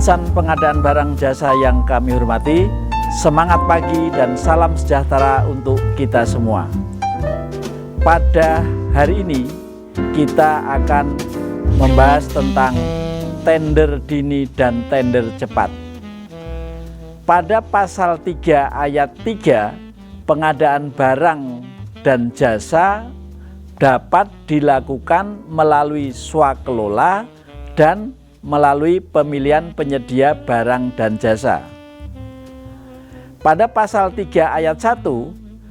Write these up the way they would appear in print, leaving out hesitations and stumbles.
Insan pengadaan barang jasa yang kami hormati, semangat pagi dan salam sejahtera untuk kita semua. Pada hari ini kita akan membahas tentang tender dini dan tender cepat. Pada pasal 3 ayat 3, pengadaan barang dan jasa dapat dilakukan melalui swakelola dan melalui pemilihan penyedia barang dan jasa. Pada pasal 3 ayat 1,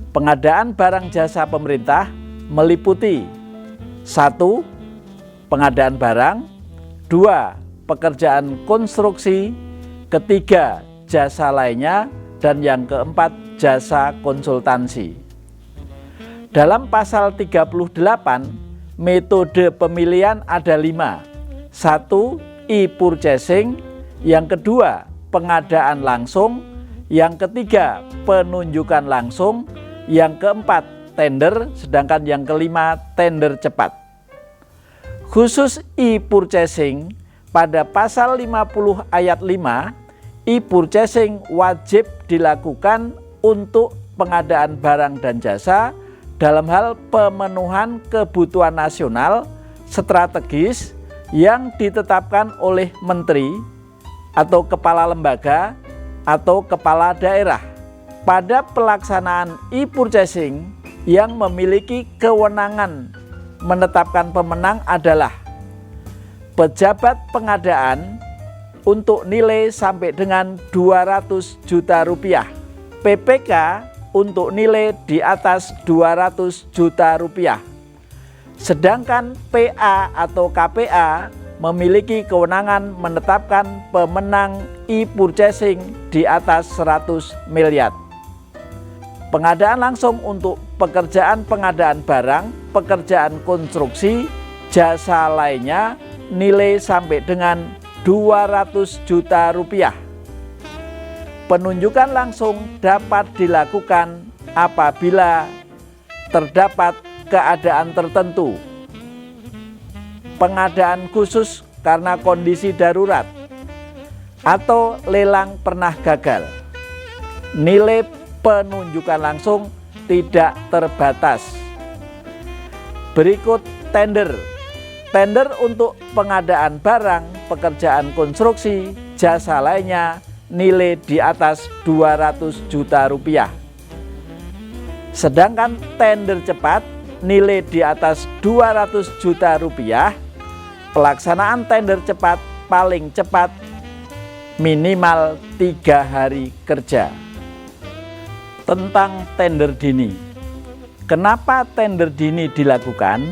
pengadaan barang jasa pemerintah meliputi 1. Pengadaan barang, 2. Pekerjaan konstruksi, 3. Jasa lainnya, dan yang keempat jasa konsultansi. Dalam pasal 38, metode pemilihan ada 5. 1. E-purchasing, yang kedua pengadaan langsung, yang ketiga penunjukan langsung, yang keempat tender, sedangkan yang kelima tender cepat. Khusus e-purchasing, pada pasal 50 ayat 5, e-purchasing wajib dilakukan untuk pengadaan barang dan jasa dalam hal pemenuhan kebutuhan nasional strategis yang ditetapkan oleh menteri atau kepala lembaga atau kepala daerah. Pada pelaksanaan e-purchasing, yang memiliki kewenangan menetapkan pemenang adalah pejabat pengadaan untuk nilai sampai dengan 200 juta rupiah, PPK untuk nilai di atas 200 juta rupiah. Sedangkan PA atau KPA memiliki kewenangan menetapkan pemenang e-purchasing di atas 100 miliar. Pengadaan langsung untuk pekerjaan pengadaan barang, pekerjaan konstruksi, jasa lainnya nilai sampai dengan 200 juta rupiah. Penunjukan langsung dapat dilakukan apabila terdapat keadaan tertentu, pengadaan khusus karena kondisi darurat, atau lelang pernah gagal. Nilai penunjukan langsung tidak terbatas. Berikut tender. Tender untuk pengadaan barang, pekerjaan konstruksi, jasa lainnya nilai di atas 200 juta rupiah. Sedangkan tender cepat nilai di atas 200 juta rupiah. Pelaksanaan tender cepat paling cepat minimal 3 hari kerja. Tentang tender dini. Kenapa tender dini dilakukan?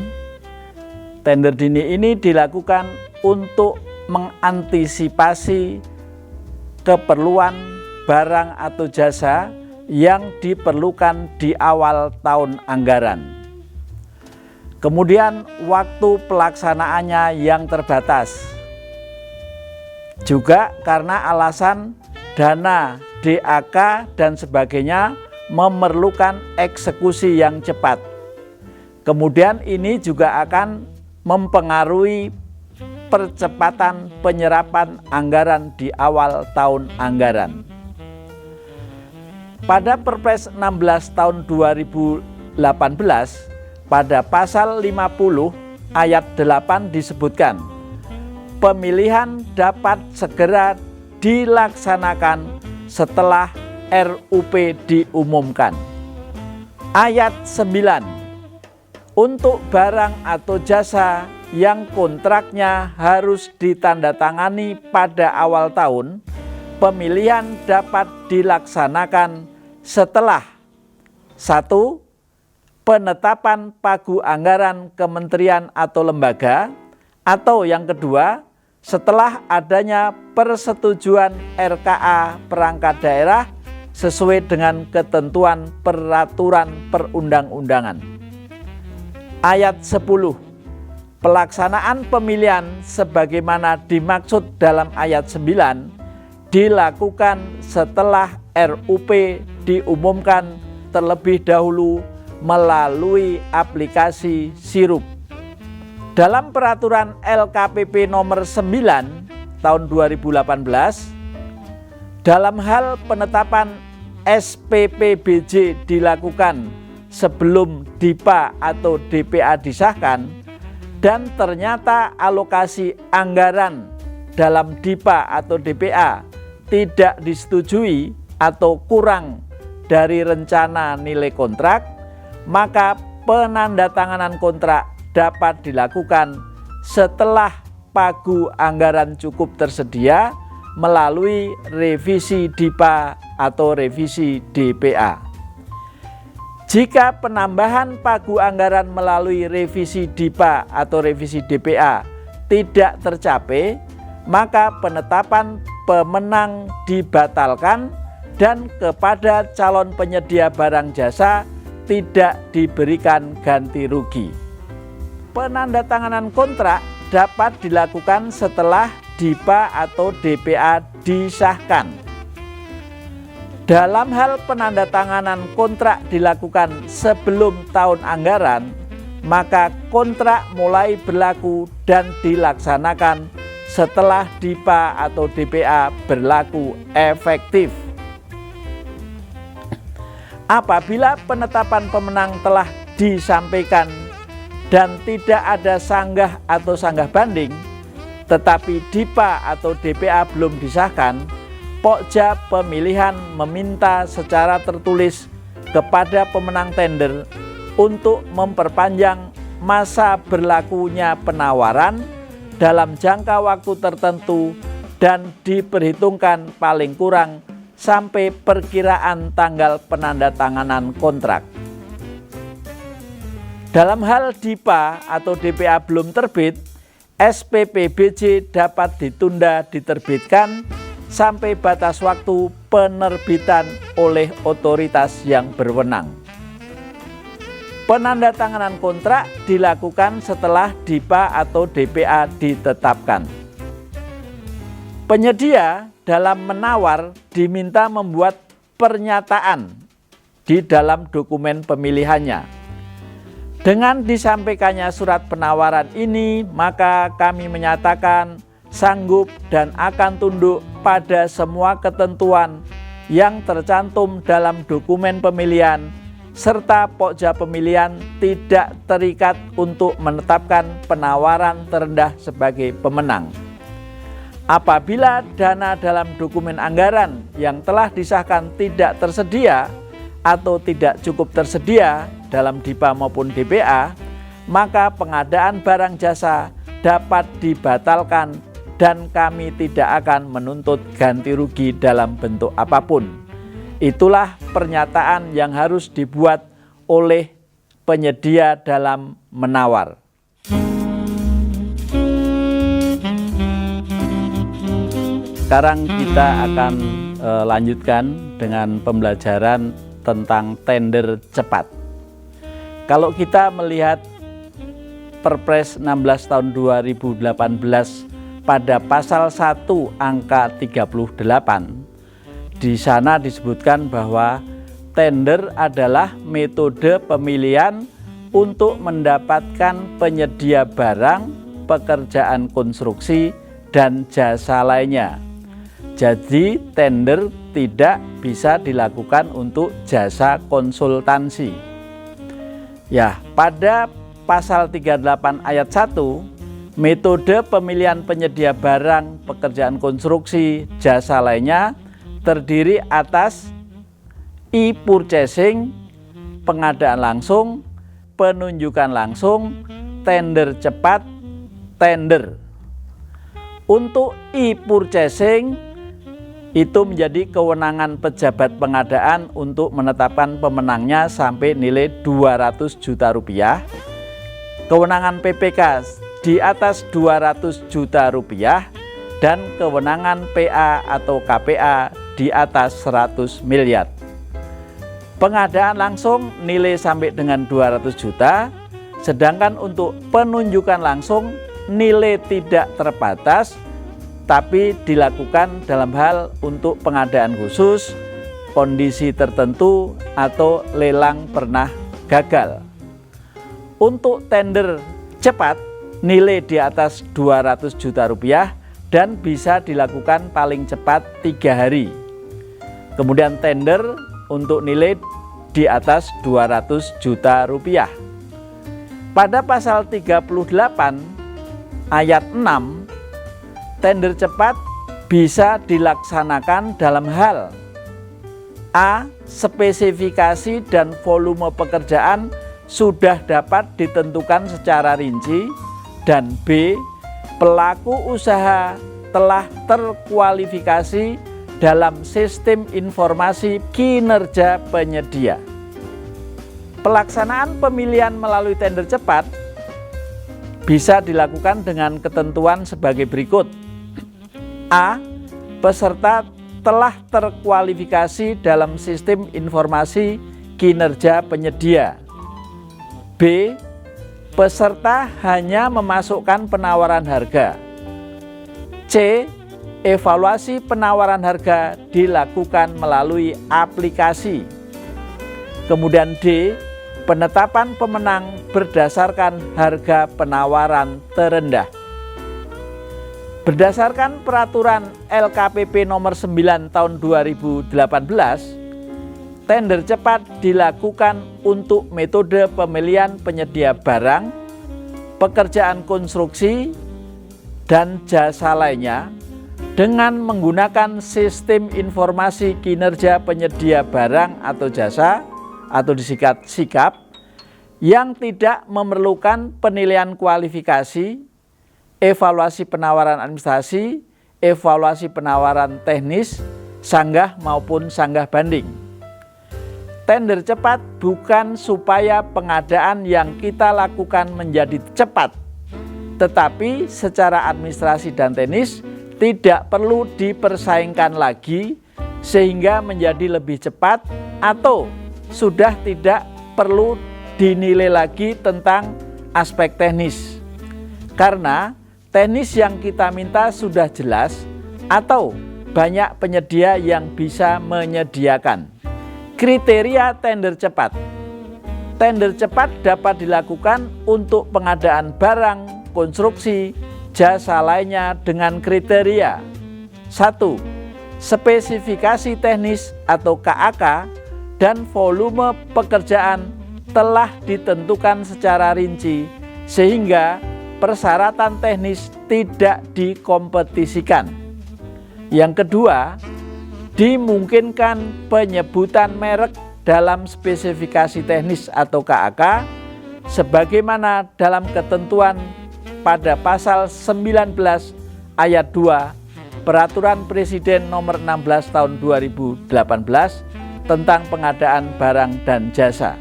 Tender dini ini dilakukan untuk mengantisipasi keperluan barang atau jasa yang diperlukan di awal tahun anggaran. Kemudian waktu pelaksanaannya yang terbatas. Juga karena alasan dana DAK dan sebagainya memerlukan eksekusi yang cepat. Kemudian ini juga akan mempengaruhi percepatan penyerapan anggaran di awal tahun anggaran. Pada Perpres 16 tahun 2018, pada pasal 50 ayat 8 disebutkan, pemilihan dapat segera dilaksanakan setelah RUP diumumkan. Ayat 9, untuk barang atau jasa yang kontraknya harus ditandatangani pada awal tahun, pemilihan dapat dilaksanakan setelah 1. Penetapan pagu anggaran kementerian atau lembaga, atau yang kedua, setelah adanya persetujuan RKA perangkat daerah sesuai dengan ketentuan peraturan perundang-undangan. Ayat 10. Pelaksanaan pemilihan sebagaimana dimaksud dalam ayat 9 dilakukan setelah RUP diumumkan terlebih dahulu melalui aplikasi Sirup. Dalam peraturan LKPP nomor 9 tahun 2018, dalam hal penetapan SPPBJ dilakukan sebelum DIPA atau DPA disahkan, dan ternyata alokasi anggaran dalam DIPA atau DPA tidak disetujui atau kurang dari rencana nilai kontrak, maka penandatanganan kontrak dapat dilakukan setelah pagu anggaran cukup tersedia melalui revisi DIPA atau revisi DPA. Jika penambahan pagu anggaran melalui revisi DIPA atau revisi DPA tidak tercapai, maka penetapan pemenang dibatalkan dan kepada calon penyedia barang jasa tidak diberikan ganti rugi. Penandatanganan kontrak dapat dilakukan setelah DIPA atau DPA disahkan. Dalam hal penandatanganan kontrak dilakukan sebelum tahun anggaran, maka kontrak mulai berlaku dan dilaksanakan setelah DIPA atau DPA berlaku efektif. Apabila penetapan pemenang telah disampaikan dan tidak ada sanggah atau sanggah banding, tetapi DIPA atau DPA belum disahkan, Pokja pemilihan meminta secara tertulis kepada pemenang tender untuk memperpanjang masa berlakunya penawaran dalam jangka waktu tertentu dan diperhitungkan paling kurang sampai perkiraan tanggal penandatanganan kontrak. Dalam hal DIPA atau DPA belum terbit, SPPBJ dapat ditunda diterbitkan sampai batas waktu penerbitan oleh otoritas yang berwenang. Penandatanganan kontrak dilakukan setelah DIPA atau DPA ditetapkan. Penyedia dalam menawar diminta membuat pernyataan di dalam dokumen pemilihannya. Dengan disampaikannya surat penawaran ini, maka kami menyatakan sanggup dan akan tunduk pada semua ketentuan yang tercantum dalam dokumen pemilihan, serta Pokja pemilihan tidak terikat untuk menetapkan penawaran terendah sebagai pemenang. Apabila dana dalam dokumen anggaran yang telah disahkan tidak tersedia atau tidak cukup tersedia dalam DIPA maupun DPA, maka pengadaan barang jasa dapat dibatalkan dan kami tidak akan menuntut ganti rugi dalam bentuk apapun. Itulah pernyataan yang harus dibuat oleh penyedia dalam menawar. Sekarang kita akan lanjutkan dengan pembelajaran tentang tender cepat. Kalau kita melihat Perpres 16 tahun 2018 pada pasal 1 angka 38, di sana disebutkan bahwa tender adalah metode pemilihan untuk mendapatkan penyedia barang, pekerjaan konstruksi, dan jasa lainnya. Jadi tender tidak bisa dilakukan untuk jasa konsultansi. Ya, pada pasal 38 ayat 1, metode pemilihan penyedia barang, pekerjaan konstruksi, jasa lainnya terdiri atas e-purchasing, pengadaan langsung, penunjukan langsung, tender cepat, tender. Untuk e-purchasing itu menjadi kewenangan pejabat pengadaan untuk menetapkan pemenangnya sampai nilai 200 juta rupiah. Kewenangan PPK di atas 200 juta rupiah dan kewenangan PA atau KPA di atas 100 miliar. Pengadaan langsung nilai sampai dengan 200 juta, sedangkan untuk penunjukan langsung nilai tidak terbatas, tapi dilakukan dalam hal untuk pengadaan khusus, kondisi tertentu, atau lelang pernah gagal. Untuk tender cepat, nilai di atas 200 juta rupiah dan bisa dilakukan paling cepat 3 hari. Kemudian tender untuk nilai di atas 200 juta rupiah. Pada pasal 38 ayat 6, tender cepat bisa dilaksanakan dalam hal A. Spesifikasi dan volume pekerjaan sudah dapat ditentukan secara rinci, dan B. Pelaku usaha telah terkualifikasi dalam sistem informasi kinerja penyedia. Pelaksanaan pemilihan melalui tender cepat bisa dilakukan dengan ketentuan sebagai berikut. A. Peserta telah terkualifikasi dalam sistem informasi kinerja penyedia. B. Peserta hanya memasukkan penawaran harga. C. Evaluasi penawaran harga dilakukan melalui aplikasi. Kemudian D. Penetapan pemenang berdasarkan harga penawaran terendah. Berdasarkan peraturan LKPP nomor 9 tahun 2018, tender cepat dilakukan untuk metode pemilihan penyedia barang, pekerjaan konstruksi, dan jasa lainnya dengan menggunakan sistem informasi kinerja penyedia barang atau jasa atau disingkat SIKAP yang tidak memerlukan penilaian kualifikasi, evaluasi penawaran administrasi, evaluasi penawaran teknis, sanggah maupun sanggah banding. Tender cepat bukan supaya pengadaan yang kita lakukan menjadi cepat, tetapi secara administrasi dan teknis tidak perlu dipersaingkan lagi sehingga menjadi lebih cepat, atau sudah tidak perlu dinilai lagi tentang aspek teknis. Karena teknis yang kita minta sudah jelas atau banyak penyedia yang bisa menyediakan. Kriteria tender cepat. Tender cepat dapat dilakukan untuk pengadaan barang, konstruksi, jasa lainnya dengan kriteria 1. Spesifikasi teknis atau KAK dan volume pekerjaan telah ditentukan secara rinci sehingga persyaratan teknis tidak dikompetisikan. Yang kedua, dimungkinkan penyebutan merek dalam spesifikasi teknis atau KAK sebagaimana dalam ketentuan pada pasal 19 ayat 2 Peraturan Presiden nomor 16 tahun 2018 tentang pengadaan barang dan jasa.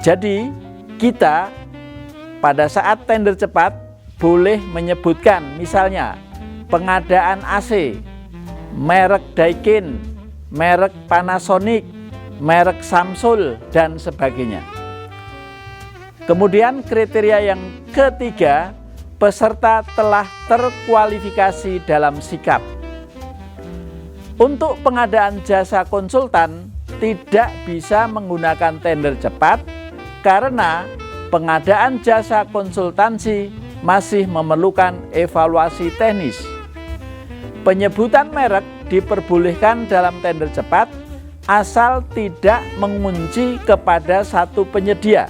Jadi, kita pada saat tender cepat boleh menyebutkan misalnya pengadaan AC, merek Daikin, merek Panasonic, merek Samsung, dan sebagainya. Kemudian kriteria yang ketiga, peserta telah terkualifikasi dalam SIKAP. Untuk pengadaan jasa konsultan tidak bisa menggunakan tender cepat karena pengadaan jasa konsultansi masih memerlukan evaluasi teknis. Penyebutan merek diperbolehkan dalam tender cepat asal tidak mengunci kepada satu penyedia,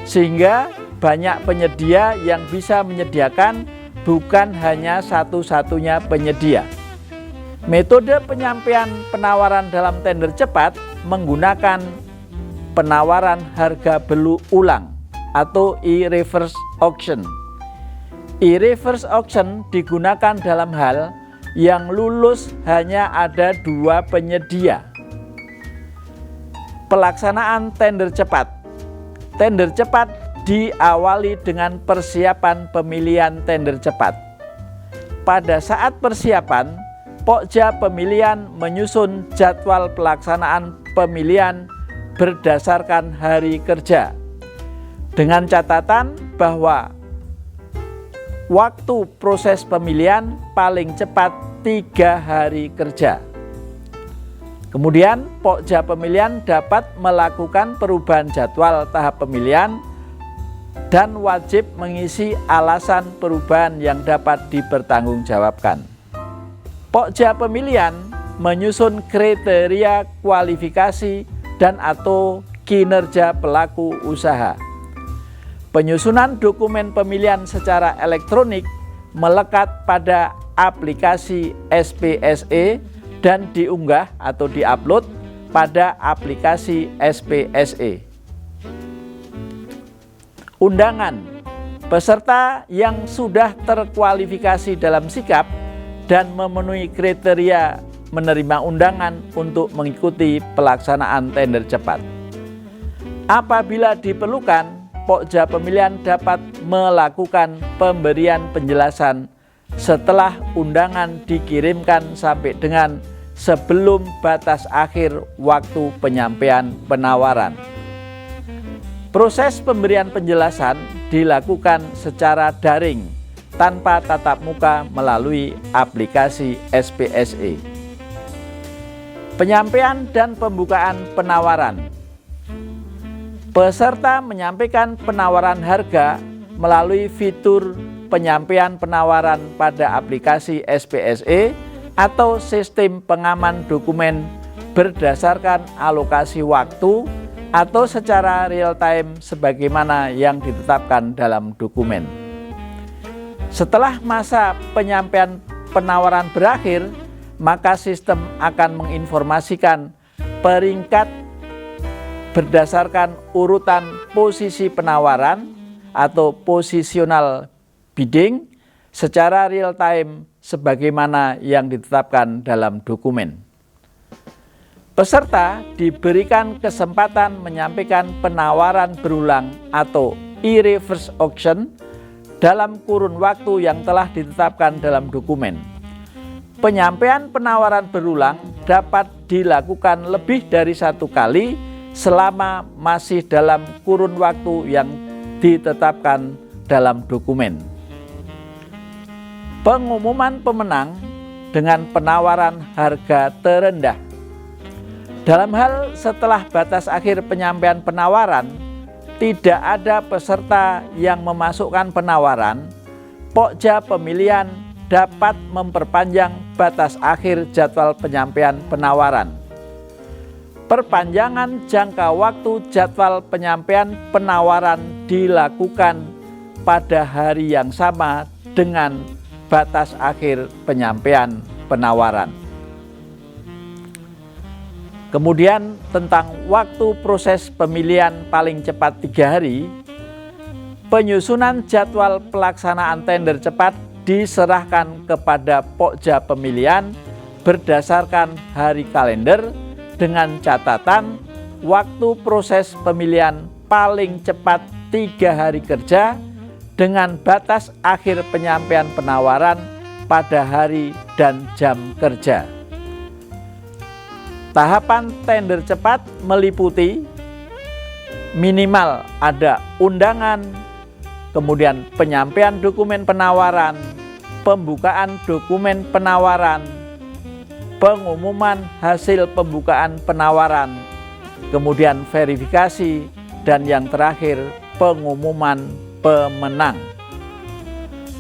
sehingga banyak penyedia yang bisa menyediakan, bukan hanya satu-satunya penyedia. Metode penyampaian penawaran dalam tender cepat menggunakan penawaran harga berulang atau e-reverse auction. E-reverse auction digunakan dalam hal yang lulus hanya ada 2 penyedia. Pelaksanaan tender cepat. Tender cepat diawali dengan persiapan pemilihan tender cepat. Pada saat persiapan, Pokja Pemilihan menyusun jadwal pelaksanaan pemilihan berdasarkan hari kerja, dengan catatan bahwa waktu proses pemilihan paling cepat 3 hari kerja. Kemudian Pokja Pemilihan dapat melakukan perubahan jadwal tahap pemilihan dan wajib mengisi alasan perubahan yang dapat dipertanggungjawabkan. Pokja pemilihan menyusun kriteria kualifikasi dan atau kinerja pelaku usaha. Penyusunan dokumen pemilihan secara elektronik melekat pada aplikasi SPSE dan diunggah atau diupload pada aplikasi SPSE. Undangan. Peserta yang sudah terkualifikasi dalam sikap dan memenuhi kriteria menerima undangan untuk mengikuti pelaksanaan tender cepat. Apabila diperlukan, Pokja pemilihan dapat melakukan pemberian penjelasan setelah undangan dikirimkan sampai dengan sebelum batas akhir waktu penyampaian penawaran. Proses pemberian penjelasan dilakukan secara daring tanpa tatap muka melalui aplikasi SPSE. Penyampaian dan pembukaan penawaran. Peserta menyampaikan penawaran harga melalui fitur penyampaian penawaran pada aplikasi SPSE atau sistem pengaman dokumen berdasarkan alokasi waktu atau secara real time sebagaimana yang ditetapkan dalam dokumen. Setelah masa penyampaian penawaran berakhir, maka sistem akan menginformasikan peringkat berdasarkan urutan posisi penawaran atau positional bidding secara real time sebagaimana yang ditetapkan dalam dokumen. Peserta diberikan kesempatan menyampaikan penawaran berulang atau e-reverse auction dalam kurun waktu yang telah ditetapkan dalam dokumen. Penyampaian penawaran berulang dapat dilakukan lebih dari satu kali selama masih dalam kurun waktu yang ditetapkan dalam dokumen. Pengumuman pemenang dengan penawaran harga terendah. Dalam hal setelah batas akhir penyampaian penawaran, tidak ada peserta yang memasukkan penawaran, Pokja pemilihan dapat memperpanjang batas akhir jadwal penyampaian penawaran. Perpanjangan jangka waktu jadwal penyampaian penawaran dilakukan pada hari yang sama dengan batas akhir penyampaian penawaran. Kemudian tentang waktu proses pemilihan paling cepat 3 hari, penyusunan jadwal pelaksanaan tender cepat diserahkan kepada Pokja pemilihan berdasarkan hari kalender dengan catatan waktu proses pemilihan paling cepat 3 hari kerja dengan batas akhir penyampaian penawaran pada hari dan jam kerja. Tahapan tender cepat meliputi minimal ada undangan, kemudian penyampaian dokumen penawaran, pembukaan dokumen penawaran, pengumuman hasil pembukaan penawaran, kemudian verifikasi, dan yang terakhir pengumuman pemenang.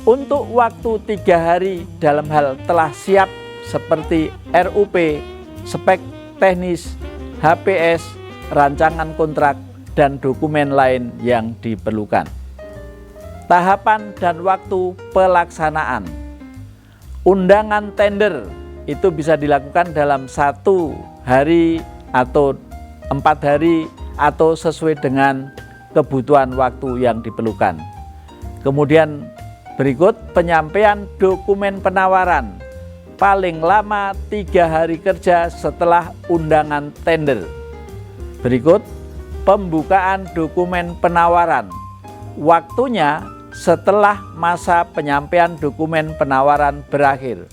Untuk waktu 3 hari dalam hal telah siap seperti RUP, spek teknis, HPS, rancangan kontrak, dan dokumen lain yang diperlukan. Tahapan dan waktu pelaksanaan. Undangan tender itu bisa dilakukan dalam 1 hari atau 4 hari atau sesuai dengan kebutuhan waktu yang diperlukan. Kemudian berikut penyampaian dokumen penawaran. Paling lama 3 hari kerja setelah undangan tender. Berikut pembukaan dokumen penawaran. Waktunya setelah masa penyampaian dokumen penawaran berakhir.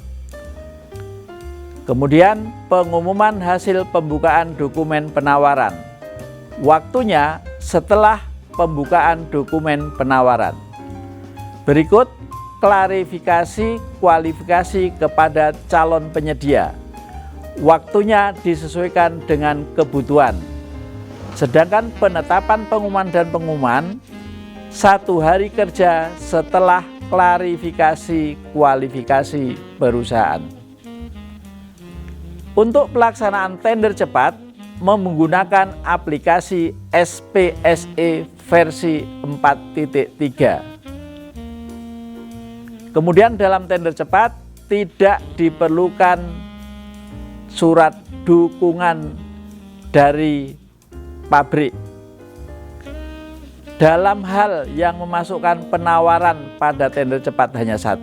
Kemudian pengumuman hasil pembukaan dokumen penawaran. Waktunya setelah pembukaan dokumen penawaran. Berikut klarifikasi kualifikasi kepada calon penyedia. Waktunya disesuaikan dengan kebutuhan. Sedangkan penetapan pengumuman dan pengumuman 1 hari kerja setelah klarifikasi kualifikasi perusahaan. Untuk pelaksanaan tender cepat menggunakan aplikasi SPSE versi 4.3. Kemudian dalam tender cepat tidak diperlukan surat dukungan dari pabrik. Dalam hal yang memasukkan penawaran pada tender cepat hanya 1,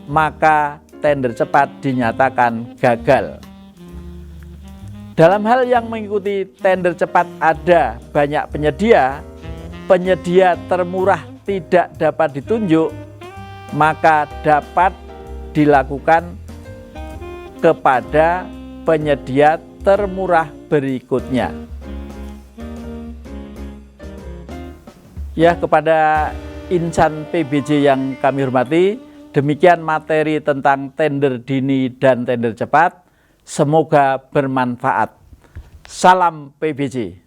maka tender cepat dinyatakan gagal. Dalam hal yang mengikuti tender cepat ada banyak penyedia, penyedia termurah tidak dapat ditunjuk, maka dapat dilakukan kepada penyedia termurah berikutnya. Ya, kepada insan PBJ yang kami hormati, demikian materi tentang tender dini dan tender cepat. Semoga bermanfaat. Salam PBJ.